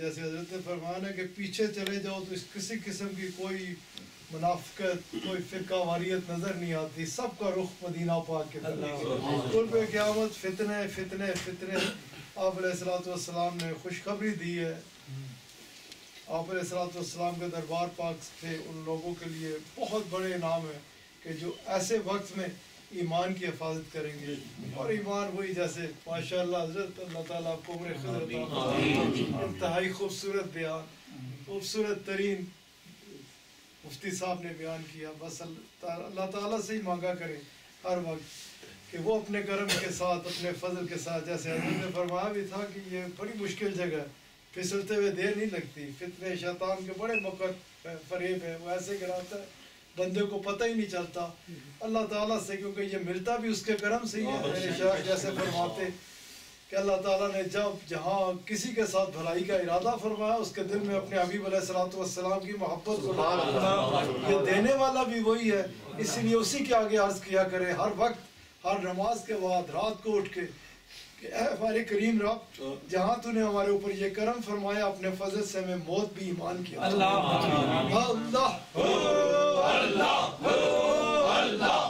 جیسے حضرت نے فرمایا نا کہ پیچھے چلے جاؤ تو اس کسی قسم کی کوئی منافقت کوئی فرقہ واریت نظر نہیں آتی، سب کا رخ مدینہ پاک کے طرف۔ قرب قیامت فتنے فتنے فتنے، آپ علیہ الصلوۃ والسلام نے خوشخبری دی ہے۔ آپ علیہ الصلوۃ والسلام کے دربار پاک سے ان لوگوں کے لیے بہت بڑے انعام ہے کہ جو ایسے وقت میں ایمان کی حفاظت کریں گے، اور ایمان وہی جیسے ماشاءاللہ حضرت اللہ تعالیٰ آپ کو عمر خضر عطا فرمائے، انتہائی خوبصورت بیان، خوبصورت ترین مفتی صاحب نے بیان کیا۔ بس اللہ تعالیٰ سے ہی مانگا کریں ہر وقت کہ وہ اپنے کرم کے ساتھ اپنے فضل کے ساتھ، جیسے حضرت نے فرمایا بھی تھا کہ یہ بڑی مشکل جگہ ہے، پھسلتے ہوئے دیر نہیں لگتی، فتنے شیطان کے بڑے مکر فریب ہے، وہ ایسے گراتا ہے بندے کو پتہ ہی نہیں چلتا اللہ تعالیٰ سے، کیونکہ یہ ملتا بھی اس کے کرم سے ہی ہے۔ میرے شیخ جیسے فرماتے کہ اللہ تعالیٰ نے جب جہاں کسی کے ساتھ بھلائی کا ارادہ فرمایا، اس کے دل میں اپنے حبیب علیہ الصلوۃ والسلام کی محبت کو ڈالا۔ یہ دینے والا بھی وہی ہے، اسی لیے اسی کے آگے عرض کیا کرے ہر وقت، ہر نماز کے بعد، رات کو اٹھ کے کہ اے ہمارے کریم رب، جہاں تو نے ہمارے اوپر یہ کرم فرمایا، اپنے فضل سے ہمیں موت بھی ایمان کی عطا۔ اللہ اللہ اللہ اللہ